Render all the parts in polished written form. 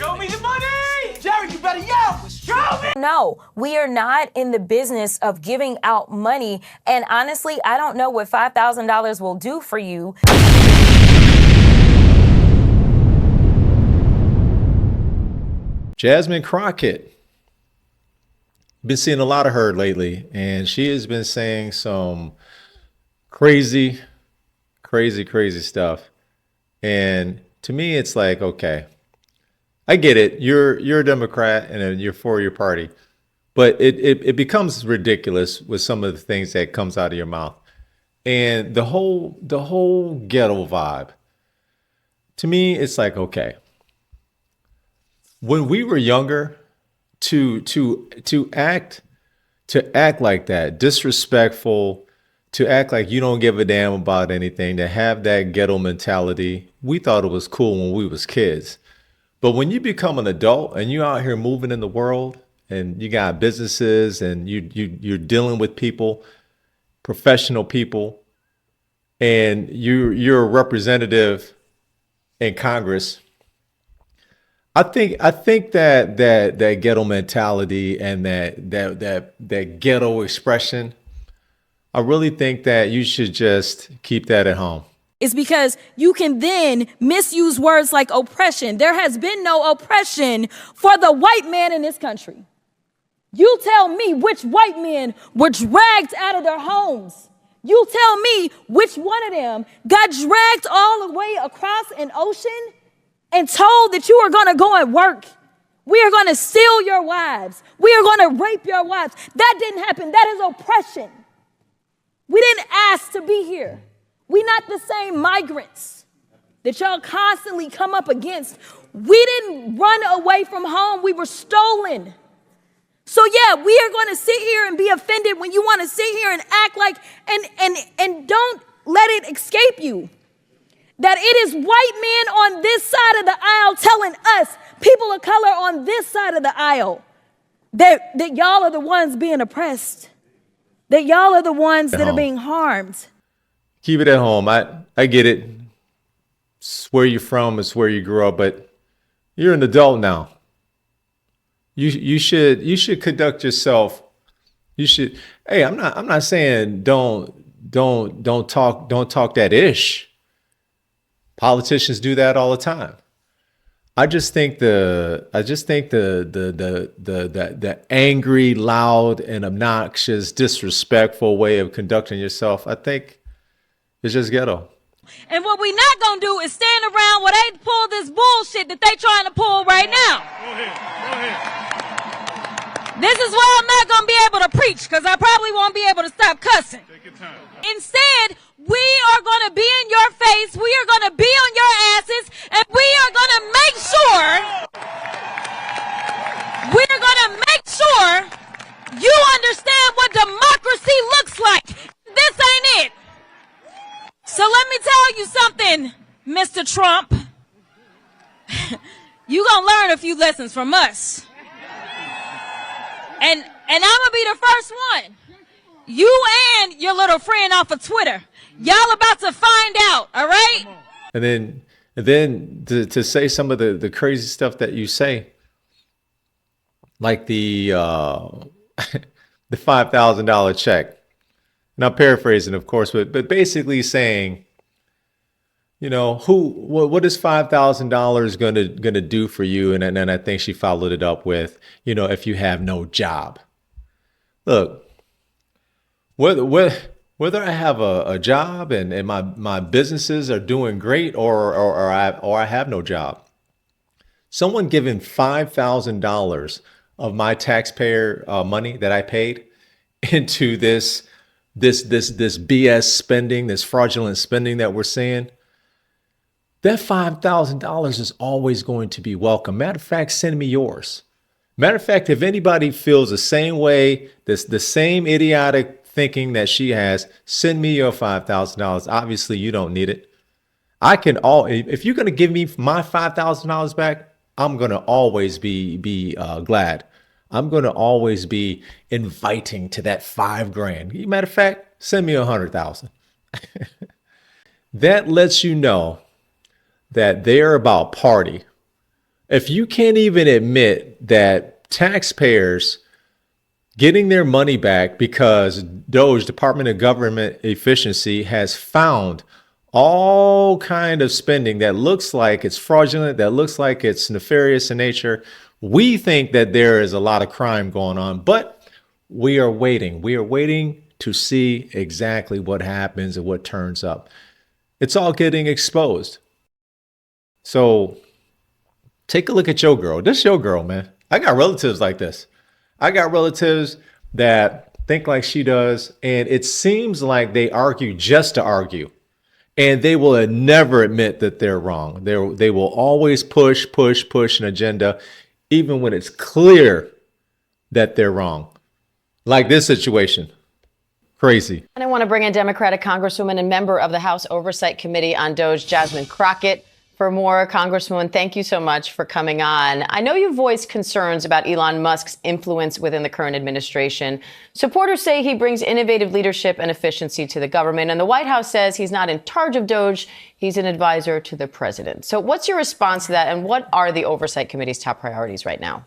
Show me the money! Jerry, you better yell! Show me! No, we are not in the business of giving out money. And honestly, I don't know what $5,000 will do for you. Jasmine Crockett. Been seeing a lot of her lately, and she has been saying some crazy stuff. And to me, it's like, okay, I get it. You're a Democrat and you're for your party, but it becomes ridiculous with some of the things that comes out of your mouth, and the whole ghetto vibe. To me, it's like, okay, when we were younger, to act like that, disrespectful, to act like you don't give a damn about anything, to have that ghetto mentality, we thought it was cool when we was kids. But when you become an adult and you out here moving in the world and you got businesses and you're dealing with people, professional people, and you're a representative in Congress, I think that ghetto mentality and that ghetto expression, I really think that you should just keep that at home. Is because you can then misuse words like oppression. There has been no oppression for the white man in this country. You tell me which white men were dragged out of their homes. You tell me which one of them got dragged all the way across an ocean and told that you are going to go and work. We are going to steal your wives. We are going to rape your wives. That didn't happen. That is oppression. We didn't ask to be here. We're not the same migrants that y'all constantly come up against. We didn't run away from home. We were stolen. So yeah, we are going to sit here and be offended when you want to sit here and act like, and don't let it escape you that it is white men on this side of the aisle telling us, people of color on this side of the aisle, that y'all are the ones being oppressed, that y'all are the ones that are being harmed. Keep it at home. I get it. It's where you're from, it's where you grew up, but you're an adult now. You should conduct yourself. You should. Hey, I'm not saying don't talk that ish. Politicians do that all the time. I just think the angry, loud, and obnoxious, disrespectful way of conducting yourself, I think, is just ghetto. And what we not gonna do is stand around while they pull this bullshit that they trying to pull right now. Go ahead. This is why I'm not gonna be able to preach, because I probably won't be able to stop cussing. Take your time. Instead, we are gonna be in your face, we are gonna be on your asses, and we are gonna make sure you understand what democracy looks like. This ain't it. So let me tell you something, Mr. Trump. You gonna learn a few lessons from us. And I'm gonna be the first one. You and your little friend off of Twitter. Y'all about to find out, all right? And then to say some of the crazy stuff that you say, like the the $5,000 check. And I'm paraphrasing, of course, but basically saying, you know, what is $5,000 gonna do for you? And then I think she followed it up with, you know, if you have no job. Look, whether I have a job and my businesses are doing great or I have no job, someone giving $5,000 of my taxpayer money that I paid into this BS spending, this fraudulent spending that we're seeing, that $5,000 is always going to be welcome. Matter of fact, send me yours. Matter of fact, if anybody feels the same way, the same idiotic thinking that she has, send me your $5,000. Obviously, you don't need it. If you're going to give me my $5,000 back, I'm going to always be glad. I'm going to always be inviting to that $5,000. Matter of fact, send me 100,000. That lets you know that they're about party If you can't even admit that taxpayers getting their money back because DOGE, Department of Government Efficiency, has found all kind of spending that looks like it's fraudulent, that looks like it's nefarious in nature. We think that there is a lot of crime going on, but we are waiting. We are waiting to see exactly what happens and what turns up. It's all getting exposed. So take a look at your girl. This is your girl, man. I got relatives like this. I got relatives that think like she does, and it seems like they argue just to argue. And they will never admit that they're wrong. They will always push an agenda, even when it's clear that they're wrong. Like this situation. Crazy. And I want to bring in Democratic Congresswoman and member of the House Oversight Committee on DOGE, Jasmine Crockett, for more. Congresswoman, thank you so much for coming on. I know you voiced concerns about Elon Musk's influence within the current administration. Supporters say he brings innovative leadership and efficiency to the government, and the White House says he's not in charge of DOGE. He's an advisor to the president. So what's your response to that, and what are the Oversight Committee's top priorities right now?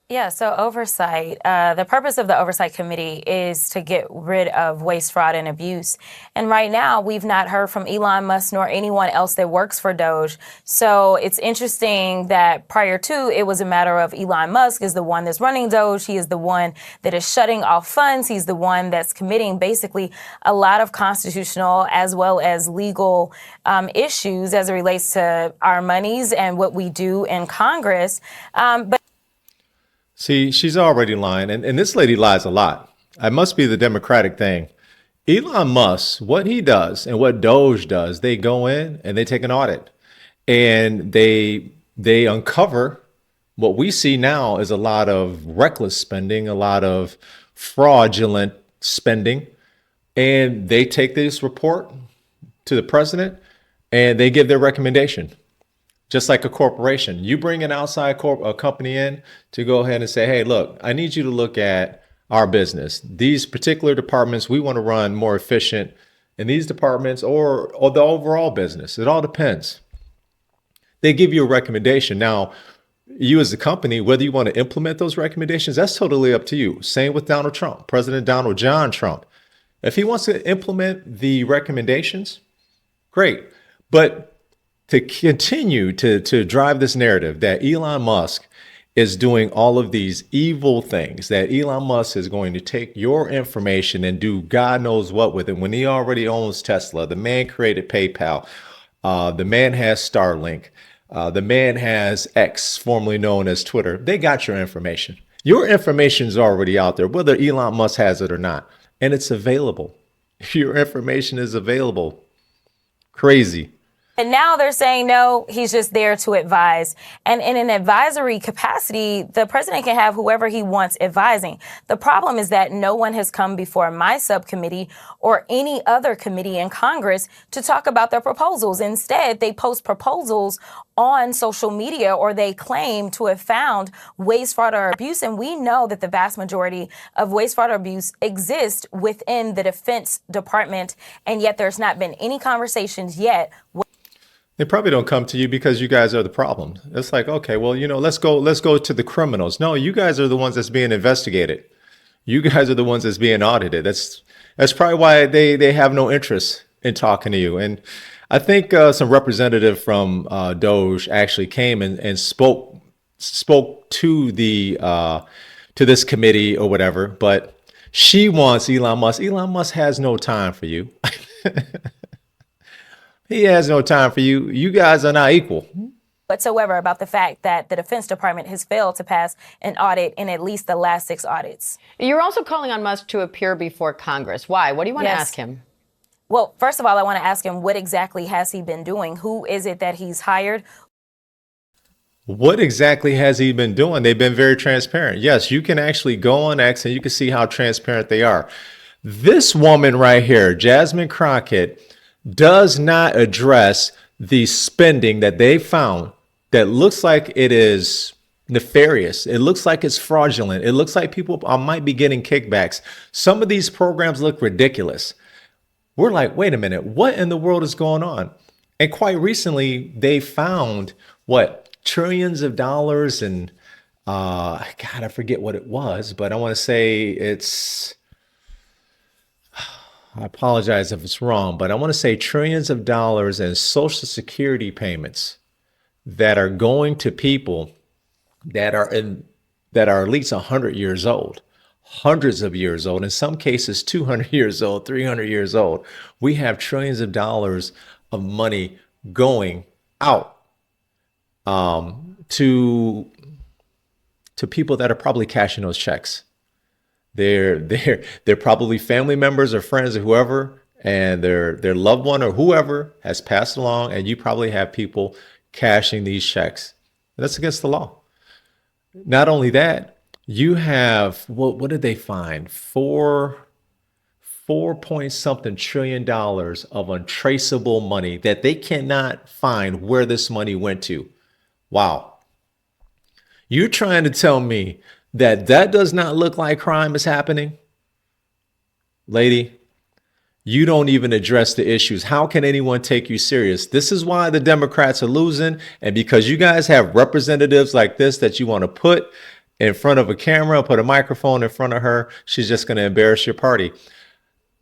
Yeah, so oversight, the purpose of the Oversight Committee is to get rid of waste, fraud, and abuse. And right now, we've not heard from Elon Musk nor anyone else that works for DOGE. So it's interesting that prior to, it was a matter of Elon Musk is the one that's running DOGE. He is the one that is shutting off funds. He's the one that's committing basically a lot of constitutional as well as legal issues as it relates to our monies and what we do in Congress. But See, she's already lying, and this lady lies a lot. It must be the Democratic thing. Elon Musk, what he does and what DOGE does, they go in and they take an audit, and they uncover what we see now is a lot of reckless spending, a lot of fraudulent spending, and they take this report to the president and they give their recommendation. Just like a corporation, you bring an outside company in to go ahead and say, hey, look, I need you to look at our business. These particular departments, we want to run more efficient in these departments or the overall business. It all depends. They give you a recommendation. Now, you as a company, whether you want to implement those recommendations, that's totally up to you. Same with Donald Trump, President Donald John Trump. If he wants to implement the recommendations, great. But to continue to drive this narrative that Elon Musk is doing all of these evil things, that Elon Musk is going to take your information and do God knows what with it when he already owns Tesla. The man created PayPal. The man has Starlink. The man has X, formerly known as Twitter. They got your information. Your information is already out there, whether Elon Musk has it or not. And it's available. Your information is available. Crazy. And now they're saying, no, he's just there to advise. And in an advisory capacity, the president can have whoever he wants advising. The problem is that no one has come before my subcommittee or any other committee in Congress to talk about their proposals. Instead, they post proposals on social media or they claim to have found waste, fraud, or abuse. And we know that the vast majority of waste, fraud, or abuse exists within the Defense Department. And yet there's not been any conversations yet. They probably don't come to you because you guys are the problem. It's like, okay, well, let's go to the criminals. No, you guys are the ones that's being investigated. You guys are the ones that's being audited. That's probably why they have no interest in talking to you. And I think some representative from DOGE actually came and spoke to this committee or whatever. But she wants Elon Musk. Elon Musk has no time for you. He has no time for you. You guys are not equal whatsoever about the fact that the Defense Department has failed to pass an audit in at least the last 6 audits. You're also calling on Musk to appear before Congress. Why? What do you want to ask him? Well, first of all, I want to ask him, what exactly has he been doing? Who is it that he's hired? What exactly has he been doing? They've been very transparent. Yes, you can actually go on X and you can see how transparent they are. This woman right here, Jasmine Crockett, does not address the spending that they found that looks like it is nefarious. It looks like it's fraudulent. It looks like people might be getting kickbacks. Some of these programs look ridiculous. We're like, wait a minute, what in the world is going on? And quite recently, they found trillions of dollars, and God, I forget what it was, but I want to say it's, I apologize if it's wrong, but I want to say trillions of dollars in Social Security payments that are going to people that are at least 100 years old, hundreds of years old, in some cases 200 years old, 300 years old. We have trillions of dollars of money going out to people that are probably cashing those checks. They're probably family members or friends or whoever, and their loved one or whoever has passed along, and you probably have people cashing these checks. That's against the law. Not only that, you have, what did they find? Four point something trillion dollars of untraceable money that they cannot find where this money went to. Wow. You're trying to tell me that does not look like crime is happening? Lady, you don't even address the issues. How can anyone take you serious? This is why the Democrats are losing. And because you guys have representatives like this that you want to put in front of a camera, put a microphone in front of her, she's just going to embarrass your party.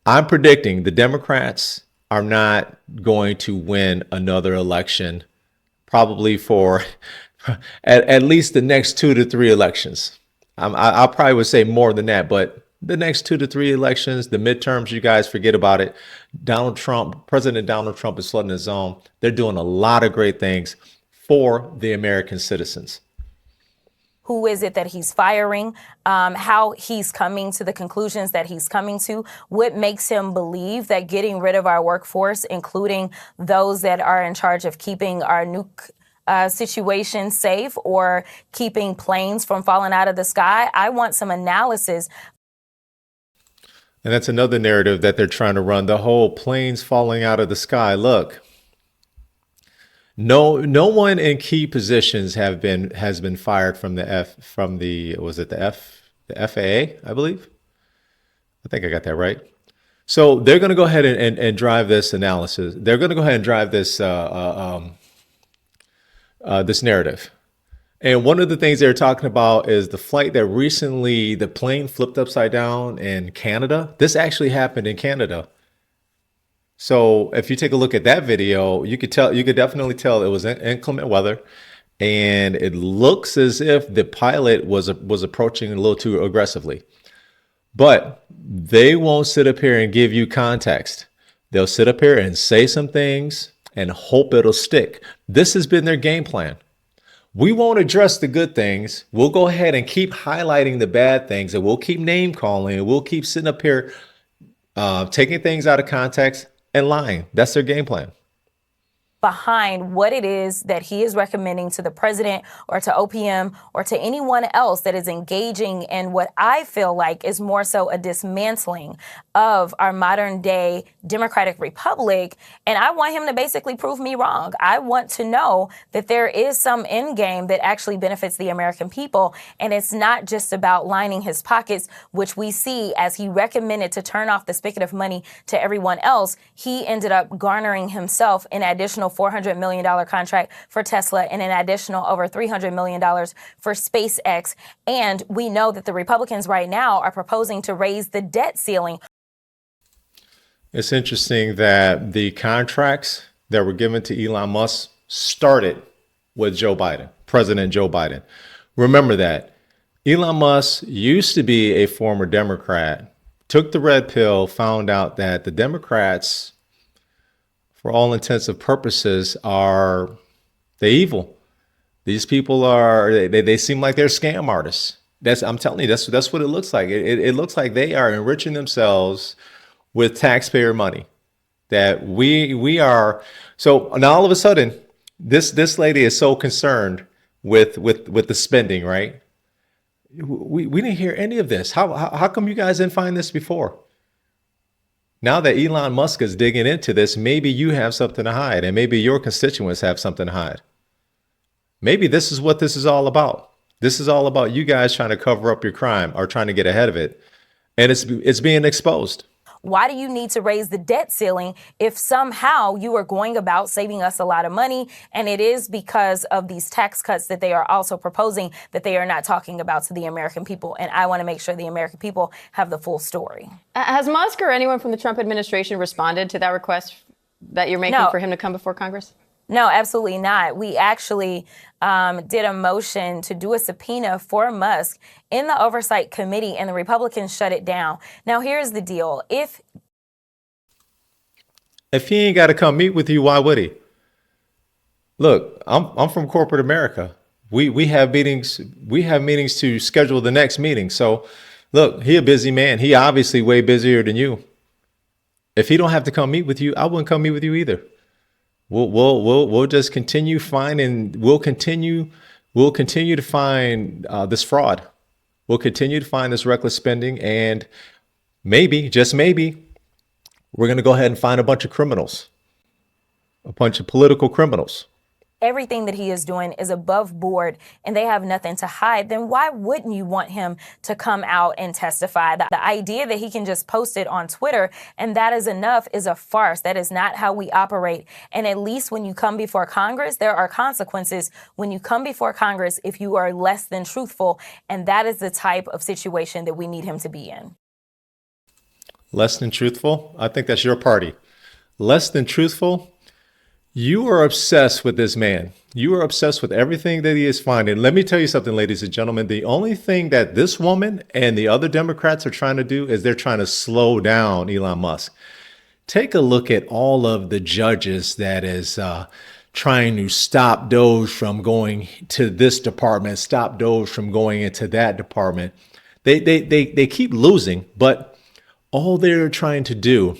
I'm predicting the Democrats are not going to win another election, probably for at least the next 2 to 3 elections. I probably would say more than that, but the next 2 to 3 elections, the midterms, you guys forget about it. President Donald Trump is flooding his zone. They're doing a lot of great things for the American citizens. Who is it that he's firing? How he's coming to the conclusions that he's coming to? What makes him believe that getting rid of our workforce, including those that are in charge of keeping our nuke situation safe or keeping planes from falling out of the sky? I want some analysis. And that's another narrative that they're trying to run, the whole planes falling out of the sky. Look, no one in key positions has been fired from the FAA, I believe. I think I got that right. So they're going to go ahead and drive this analysis. They're going to go ahead and drive this this narrative. And one of the things they're talking about is the flight that recently the plane flipped upside down in Canada. This actually happened in Canada. So if you take a look at that video, you could definitely tell it was inclement weather, and it looks as if the pilot was approaching a little too aggressively. But they won't sit up here and give you context. They'll sit up here and say some things and hope it'll stick. This has been their game plan. We won't address the good things. We'll go ahead and keep highlighting the bad things, and we'll keep name calling, and we'll keep sitting up here taking things out of context and lying. That's their game plan. Behind what it is that he is recommending to the president or to OPM or to anyone else that is engaging in what I feel like is more so a dismantling of our modern day democratic republic. And I want him to basically prove me wrong. I want to know that there is some end game that actually benefits the American people. And it's not just about lining his pockets, which we see as he recommended to turn off the spigot of money to everyone else. He ended up garnering himself an additional $400 million contract for Tesla and an additional over $300 million for SpaceX. And we know that the Republicans right now are proposing to raise the debt ceiling. It's interesting that the contracts that were given to Elon Musk started with Joe Biden, President Joe Biden. Remember that. Elon Musk used to be a former Democrat, took the red pill, found out that the Democrats, for all intents and purposes, are they evil. These people they seem like they're scam artists. I'm telling you, that's what it looks like. It looks like they are enriching themselves with taxpayer money. That we are. So now all of a sudden, this lady is so concerned with the spending, right? We didn't hear any of this. How come you guys didn't find this before? Now that Elon Musk is digging into this, maybe you have something to hide, and maybe your constituents have something to hide. Maybe this is what this is all about. This is all about you guys trying to cover up your crime or trying to get ahead of it. And it's being exposed. Why do you need to raise the debt ceiling if somehow you are going about saving us a lot of money? And it is because of these tax cuts that they are also proposing that they are not talking about to the American people. And I want to make sure the American people have the full story. Has Musk or anyone from the Trump administration responded to that request that you're making for him to come before Congress? No, absolutely not. We actually did a motion to do a subpoena for Musk in the Oversight Committee, and the Republicans shut it down. Now, here's the deal. If he ain't got to come meet with you, why would he? Look, I'm from corporate America. We have meetings. We have meetings to schedule the next meeting. So, look, he a busy man. He obviously way busier than you. If he don't have to come meet with you, I wouldn't come meet with you either. We'll just continue finding. We'll continue to find this fraud. We'll continue to find this reckless spending, and maybe, just maybe, we're going to go ahead and find a bunch of criminals, a bunch of political criminals. Everything that he is doing is above board and they have nothing to hide, then why wouldn't you want him to come out and testify? The idea that he can just post it on Twitter and that is enough is a farce. That is not how we operate. And at least when you come before Congress, there are consequences when you come before Congress if you are less than truthful. And that is the type of situation that we need him to be in. Less than truthful? I think that's your party. Less than truthful? You are obsessed with this man. You are obsessed with everything that he is finding. Let me tell you something, ladies and gentlemen. The only thing that this woman and the other Democrats are trying to do is they're trying to slow down Elon Musk. Take a look at all of the judges that is trying to stop DOGE from going to this department, stop DOGE from going into that department. They keep losing, but all they're trying to do,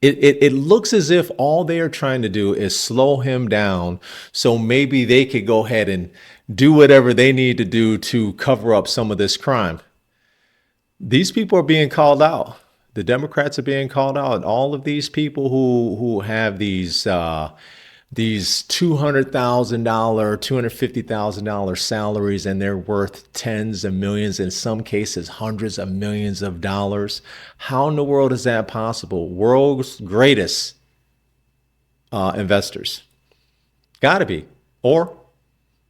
it looks as if all they are trying to do is slow him down so maybe they could go ahead and do whatever they need to do to cover up some of this crime. These people are being called out. The Democrats are being called out. All of these people who have these $200,000, $250,000 salaries, and they're worth tens of millions, in some cases, hundreds of millions of dollars. How in the world is that possible? World's greatest investors. Gotta be. Or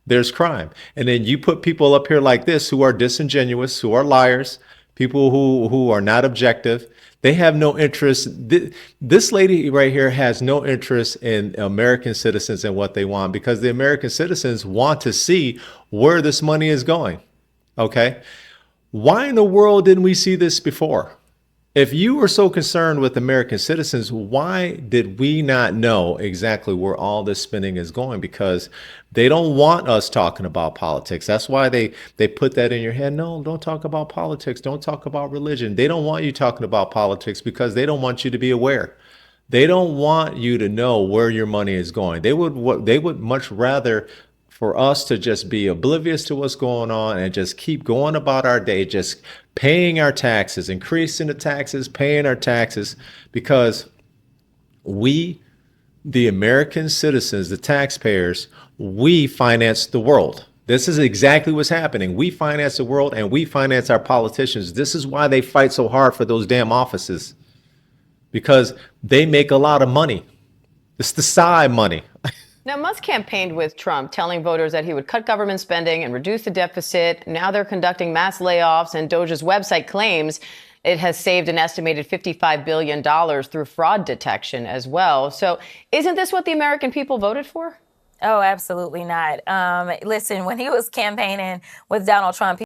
there's crime. And then you put people up here like this who are disingenuous, who are liars, people who are not objective. They have no interest. This lady right here has no interest in American citizens and what they want, because the American citizens want to see where this money is going. Okay. Why in the world didn't we see this before? If you were so concerned with American citizens, why did we not know exactly where all this spending is going? Because they don't want us talking about politics. That's why they put that in your head. No, don't talk about politics. Don't talk about religion. They don't want you talking about politics because they don't want you to be aware. They don't want you to know where your money is going. They would much rather for us to just be oblivious to what's going on and just keep going about our day, just paying our taxes, increasing the taxes, paying our taxes, because we, the American citizens, the taxpayers, we finance the world. This is exactly what's happening. We finance the world and we finance our politicians. This is why they fight so hard for those damn offices, because they make a lot of money. It's the side money. Now, Musk campaigned with Trump, telling voters that he would cut government spending and reduce the deficit. Now they're conducting mass layoffs, and DOGE's website claims it has saved an estimated $55 billion through fraud detection as well. So isn't this what the American people voted for? Oh, absolutely not. Listen, when he was campaigning with Donald Trump,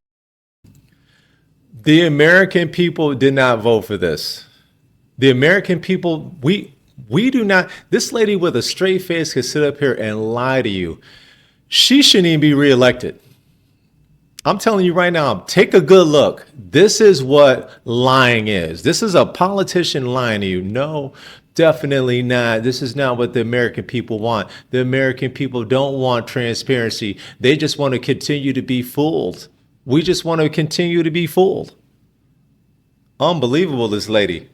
the American people did not vote for this. The American people, we do not. This lady with a straight face can sit up here and lie to you. She shouldn't even be reelected. I'm telling you right now, take a good look. This is what lying is. This is a politician lying to you. No, definitely not. This is not what the American people want. The American people don't want transparency. They just want to continue to be fooled. We just want to continue to be fooled. Unbelievable, this lady.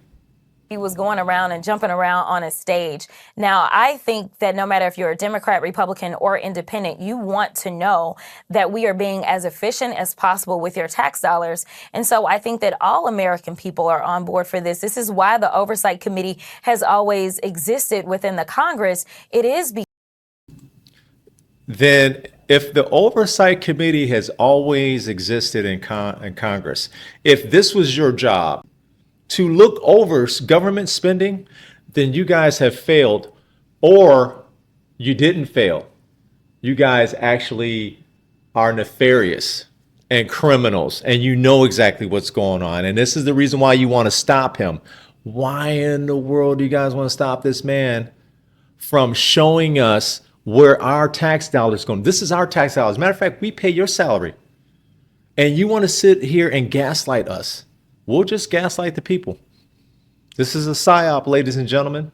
He was going around and jumping around on a stage. Now, I think that no matter if you're a Democrat, Republican, or independent, you want to know that we are being as efficient as possible with your tax dollars. And so I think that all American people are on board for this. This is why the Oversight Committee has always existed within the Congress. It is because Then if the Oversight Committee has always existed in Congress, if this was your job, to look over government spending, then you guys have failed, or you didn't fail. You guys actually are nefarious and criminals, and you know exactly what's going on. And this is the reason why you want to stop him. Why in the world do you guys want to stop this man from showing us where our tax dollars go? This is our tax dollars. Matter of fact, we pay your salary. And you want to sit here and gaslight us. We'll just gaslight the people. This is a psyop, ladies and gentlemen.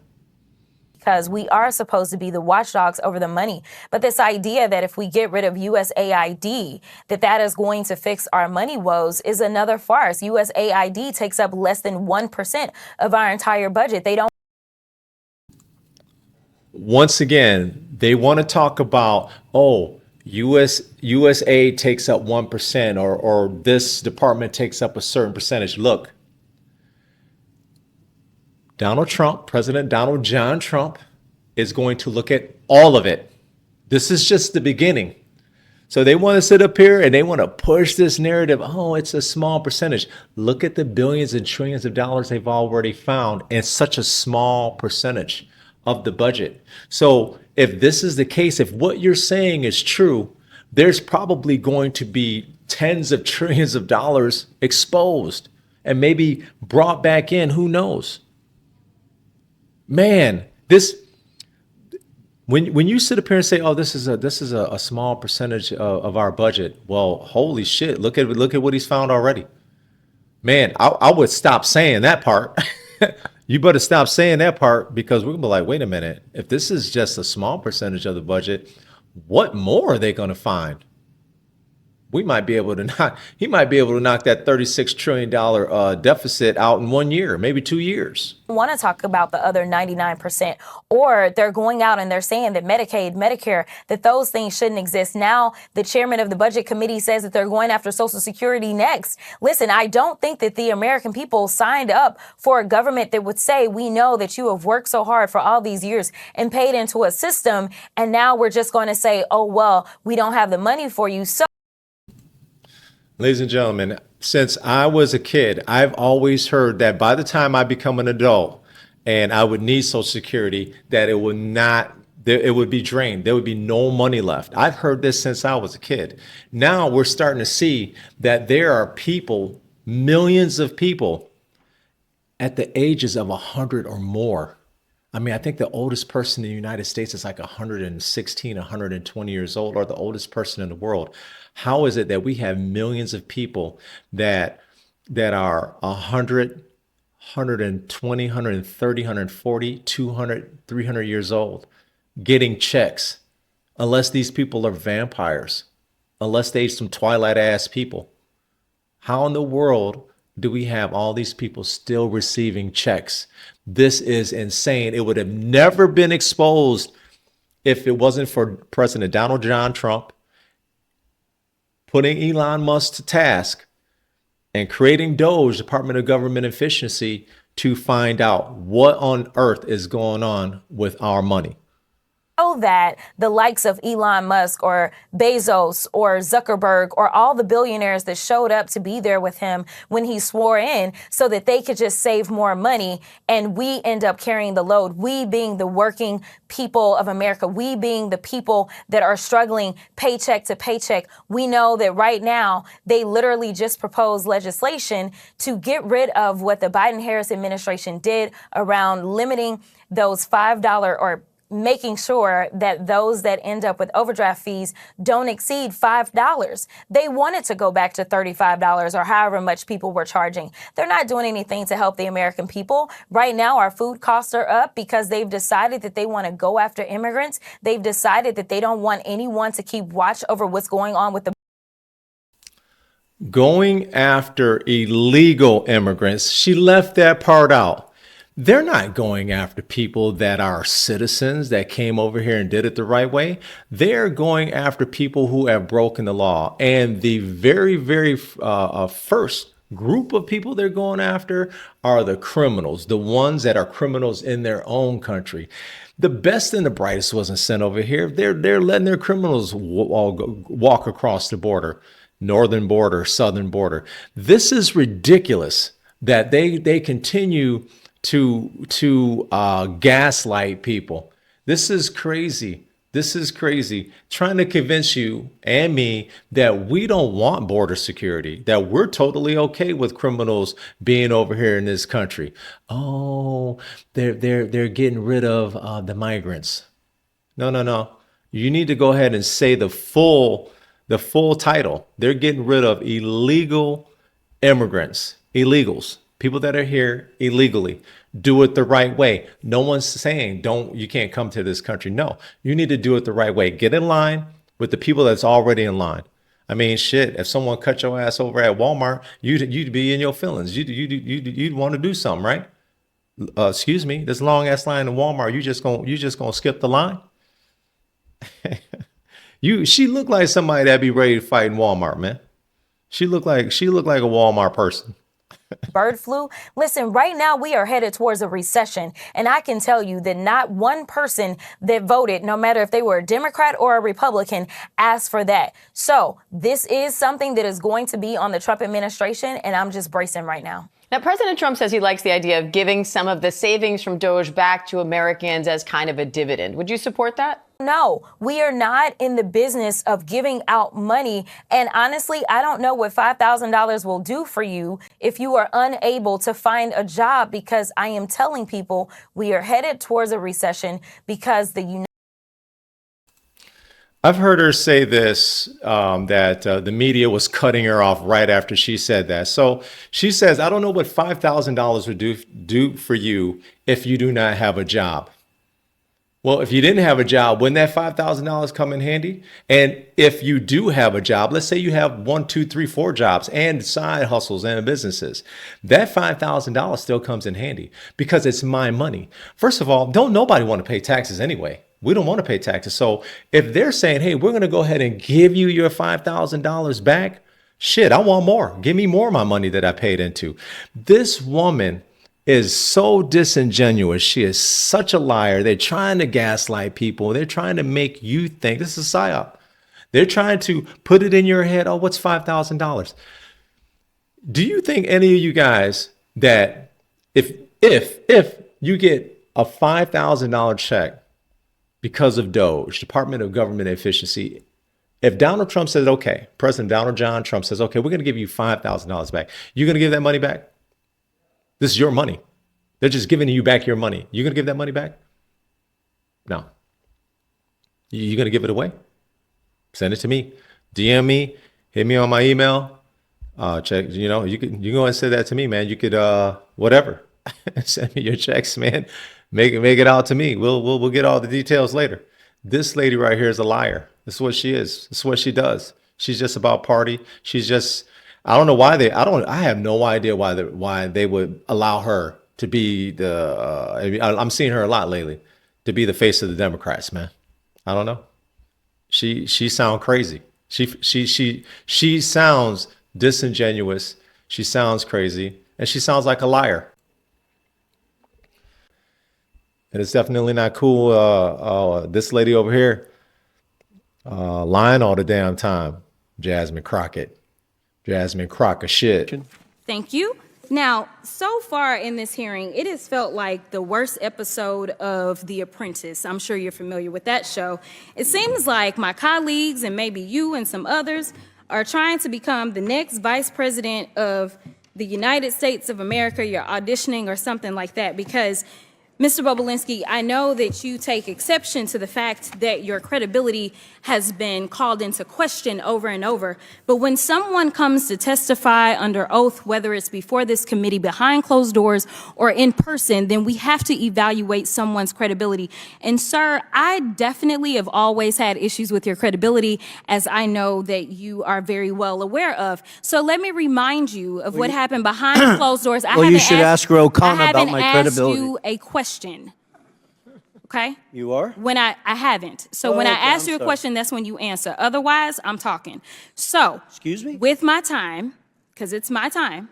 because we are supposed to be the watchdogs over the money. But this idea that if we get rid of USAID, that is going to fix our money woes is another farce. USAID takes up less than 1% of our entire budget. They don't. Once again, they want to talk about, oh, USA takes up 1% or this department takes up a certain percentage. Look, Donald Trump, President Donald John Trump, is going to look at all of it. This is just the beginning. So they want to sit up here and they want to push this narrative. Oh, it's a small percentage. Look at the billions and trillions of dollars they've already found in such a small percentage of the budget. So if this is the case, if what you're saying is true, there's probably going to be tens of trillions of dollars exposed and maybe brought back in. Who knows? Man, this when you sit up here and say, "Oh, this is a small percentage of our budget," well, holy shit! Look at what he's found already. Man, I would stop saying that part. You better stop saying that part, because we're gonna be like, wait a minute, if this is just a small percentage of the budget, what more are they gonna find? He might be able to knock that $36 trillion deficit out in 1 year, maybe 2 years. Want to talk about the other 99%, or they're going out and they're saying that Medicaid, Medicare, that those things shouldn't exist. Now the chairman of the budget committee says that they're going after Social Security next. Listen, I don't think that the American people signed up for a government that would say, we know that you have worked so hard for all these years and paid into a system, and now we're just going to say, oh, well, we don't have the money for you. So ladies and gentlemen, since I was a kid, I've always heard that by the time I become an adult and I would need Social Security, that it would be drained. There would be no money left. I've heard this since I was a kid. Now we're starting to see that there are people, millions of people, at the ages of 100 or more. I mean, I think the oldest person in the United States is like 116, 120 years old, or the oldest person in the world. How is it that we have millions of people that are 100, 120, 130, 140, 200, 300 years old getting checks, unless these people are vampires, unless they're some Twilight ass people? How in the world do we have all these people still receiving checks? This is insane. It would have never been exposed if it wasn't for President Donald John Trump putting Elon Musk to task and creating DOGE, Department of Government Efficiency, to find out what on earth is going on with our money. That the likes of Elon Musk or Bezos or Zuckerberg or all the billionaires that showed up to be there with him when he swore in, so that they could just save more money, and we end up carrying the load. We being the working people of America, we being the people that are struggling paycheck to paycheck. We know that right now they literally just proposed legislation to get rid of what the Biden-Harris administration did around limiting those $5 or making sure that those that end up with overdraft fees don't exceed $5. They wanted to go back to $35 or however much people were charging. They're not doing anything to help the American people. Right now, our food costs are up because they've decided that they want to go after immigrants. They've decided that they don't want anyone to keep watch over what's going on with the Going after illegal immigrants. She left that part out. they're not going after people that are citizens that came over here and did it the right way. They're going after people who have broken the law. And the very first group of people they're going after are the criminals, the ones that are criminals in their own country. The best and the brightest wasn't sent over here. They're letting their criminals walk across the border, northern border, southern border. This is ridiculous that they continue to gaslight people. This is crazy. This is crazy. Trying to convince you and me that we don't want border security, that we're totally okay with criminals being over here in this country. Oh, they're getting rid of the migrants. No. You need to go ahead and say the full title. They're getting rid of illegal immigrants, illegals. People that are here illegally. Do it the right way. No one's saying you can't come to this country. No, you need to do it the right way. Get in line with the people that's already in line. I mean, shit, if someone cut your ass over at Walmart, you'd be in your feelings. You'd want to do something, right? Excuse me, this long ass line in Walmart, you just gonna skip the line? She looked like somebody that'd be ready to fight in Walmart, man. She looked like a Walmart person. Bird flu. Listen, right now we are headed towards a recession. And I can tell you that not one person that voted, no matter if they were a Democrat or a Republican, asked for that. So this is something that is going to be on the Trump administration. And I'm just bracing right now. Now, President Trump says he likes the idea of giving some of the savings from DOGE back to Americans as kind of a dividend. Would you support that? No, we are not in the business of giving out money. And honestly, I don't know what $5,000 will do for you if you are unable to find a job, because I am telling people we are headed towards a recession because I've heard her say this, that the media was cutting her off right after she said that. So she says, I don't know what $5,000 would do for you if you do not have a job. Well, if you didn't have a job, wouldn't that $5,000 come in handy? And if you do have a job, let's say you have 1, 2, 3, 4 jobs and side hustles and businesses, that $5,000 still comes in handy because it's my money. First of all, don't nobody want to pay taxes anyway. We don't want to pay taxes. So if they're saying, hey, we're going to go ahead and give you your $5,000 back, shit, I want more. Give me more of my money that I paid into. This woman is so disingenuous. She is such a liar. They're trying to gaslight people. They're trying to make you think this is a psyop. They're trying to put it in your head. Oh, what's $5,000? Do you think any of you guys that if you get a $5,000 check because of DOGE, Department of Government Efficiency, if Donald Trump says, okay, President Donald John Trump says, okay, we're going to give you $5,000 back, you're going to give that money back? This is your money. They're just giving you back your money. You going to give that money back? No. You going to give it away? Send it to me. DM me. Hit me on my email. Check. You can go and send that to me, man. You could whatever. Send me your checks, man. Make it out to me. We'll get all the details later. This lady right here is a liar. This is what she is. This is what she does. She's just about party. She's just. I don't know why I have no idea why they would allow her to be I'm seeing her a lot lately, to be the face of the Democrats, man. I don't know. She sounds crazy. She sounds disingenuous. She sounds crazy, and she sounds like a liar. And it's definitely not cool. This lady over here lying all the damn time. Jasmine Crockett. Jasmine Crockett shit. Thank you. Now, so far in this hearing, it has felt like the worst episode of The Apprentice. I'm sure you're familiar with that show. It seems like my colleagues and maybe you and some others are trying to become the next vice president of the United States of America. You're auditioning or something like that, because Mr. Bobulinski, I know that you take exception to the fact that your credibility has been called into question over and over. But when someone comes to testify under oath, whether it's before this committee, behind closed doors, or in person, then we have to evaluate someone's credibility. And sir, I definitely have always had issues with your credibility, as I know that you are very well aware of. So let me remind you of what happened behind closed doors. Well, you should ask O'Connor about my credibility. I haven't asked you a question. Okay? You are? When I haven't. So when I ask you a question, that's when you answer. Otherwise, I'm talking. So, excuse me? With my time, because it's my time,